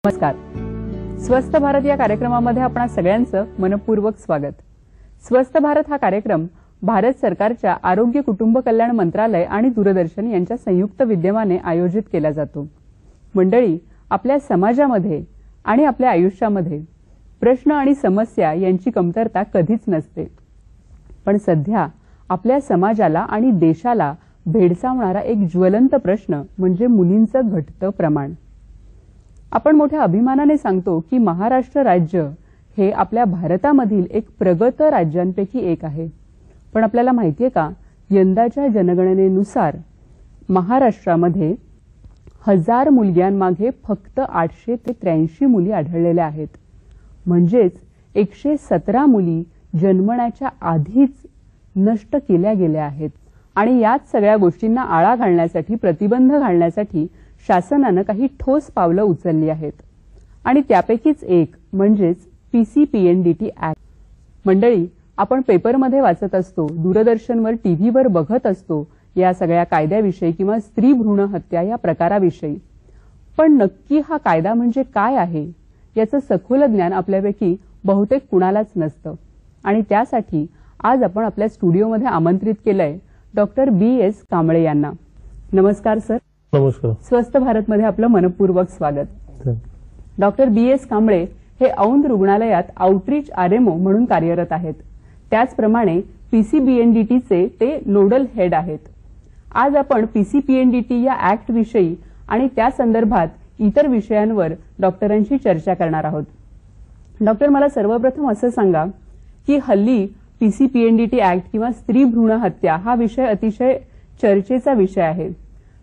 नमस्कार. स्वस्थ भारत या कार्यक्रमामध्ये आपणा सगळ्यांचं मनपूर्वक स्वागत. स्वस्थ भारत हा कार्यक्रम भारत सरकारच्या आरोग्य कुटुंब कल्याण मंत्रालय आणि दूरदर्शन यांच्या संयुक्त विद्यमाने आयोजित केला जातो. मंडळी, आपल्या समाजामध्ये आणि आपल्या आयुष्यामध्ये प्रश्न आणि समस्या यांची कमतरता कधीच नसते. पण सध्या आपल्या समाजाला आणि देशाला भेडसावणारा एक ज्वलंत प्रश्न म्हणजे मुलींचं घटतं प्रमाण. आपण मोठ्या अभिमानाने सांगतो की महाराष्ट्र राज्य हे आपल्या भारतामधील एक प्रगत राज्यांपैकी एक आहे. पण आपल्याला माहितीये का, यंदाच्या जनगणनेनुसार महाराष्ट्रामध्ये 1000 मुलग्यांमागे फक्त 883 मुली आढळलेल्या आहेत. म्हणजेच 117 मुली जन्मण्याच्या आधीच नष्ट केल्या गेल्या आहेत. आणि याच सगळ्या गोष्टींना आळा घालण्यासाठी, प्रतिबंध घालण्यासाठी शासनानं काही ठोस पावलं उचलली आहेत. आणि त्यापैकीच एक म्हणजेच PCPNDT ऍक्ट. मंडळी, आपण पेपरमध्ये वाचत असतो, दूरदर्शनवर, टीव्हीवर बघत असतो या सगळ्या कायद्याविषयी किंवा स्त्री भ्रूण हत्या या प्रकाराविषयी. पण नक्की हा कायदा म्हणजे काय आहे याचं सखोल ज्ञान आपल्यापैकी बहुतेक कुणालाच नसतं. आणि त्यासाठी आज आपण आपल्या स्टुडिओमध्ये आमंत्रित केलंय डॉक्टर BS कांबळे यांना. नमस्कार सर. नमस्कार. स्वस्थ भारतमध्ये आपलं मनपूर्वक स्वागत. डॉक्टर BS कांबळे हे औंध रुग्णालयात आउटरीच RMO म्हणून कार्यरत आहेत. त्याचप्रमाणे PCPNDTचे ते नोडल हेड आहेत. आज आपण PCPNDT या ऍक्ट विषयी आणि त्या संदर्भात इतर विषयांवर डॉक्टरांशी चर्चा करणार आहोत. डॉक्टर, मला सर्वप्रथम असं सांगा की हल्ली PCPNDT ऍक्ट किंवा स्त्री भ्रूण हत्या हा विषय अतिशय चर्चेचा विषय आहे.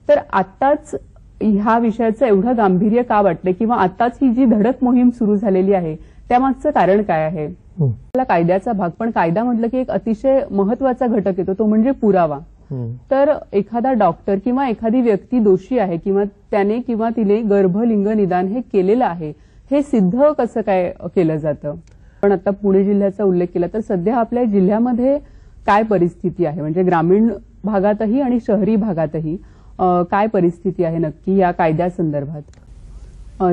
तर आत्ताच ह्या विषयाचं एवढं गांभीर्य का वाटतं किंवा आत्ताच ही जी धडक मोहीम सुरू झालेली आहे त्यामागचं कारण काय आहे? कायद्याचा भाग, पण कायदा म्हटलं की एक अतिशय महत्वाचा घटक येतो, तो म्हणजे पुरावा. तर एखादा डॉक्टर किंवा एखादी व्यक्ती दोषी आहे किंवा त्याने किंवा तिने गर्भलिंग निदान हे केलेलं आहे हे सिद्ध कसं काय केलं जातं? पण आता पुणे जिल्ह्याचा उल्लेख केला तर सध्या आपल्या जिल्ह्यामध्ये काय परिस्थिती आहे, म्हणजे ग्रामीण भागातही आणि शहरी भागातही काय परिस्थिती आहे नक्की या कायद्यासंदर्भात?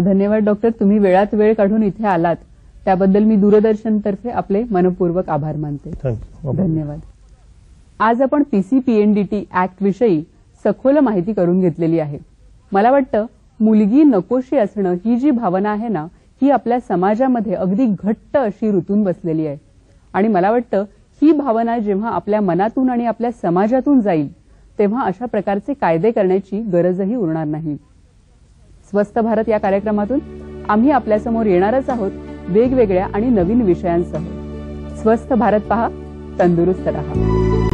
धन्यवाद डॉक्टर, तुम्ही वेळात वेळ काढून इथे आलात त्याबद्दल मी दूरदर्शनतर्फे आपले मनपूर्वक आभार मानते. धन्यवाद. आज आपण PCPNDT ऍक्ट विषयी सखोल माहिती करून घेतलेली आहे. मला वाटतं मुलगी नकोशी असणं ही जी भावना आहे ना, ही आपल्या समाजामध्ये अगदी घट्ट अशी रुतून बसलेली आहे. आणि मला वाटतं ही भावना जेव्हा आपल्या मनातून आणि आपल्या समाजातून जाईल तेव्हा अशा प्रकारचे कायदे करण्याची गरजही उरणार नाही. स्वस्थ भारत या कार्यक्रमातून आम्ही आपल्यासमोर येणारच आहोत वेगवेगळ्या आणि नवीन विषयांसह. स्वस्थ भारत पहा, तंदुरुस्त रहा.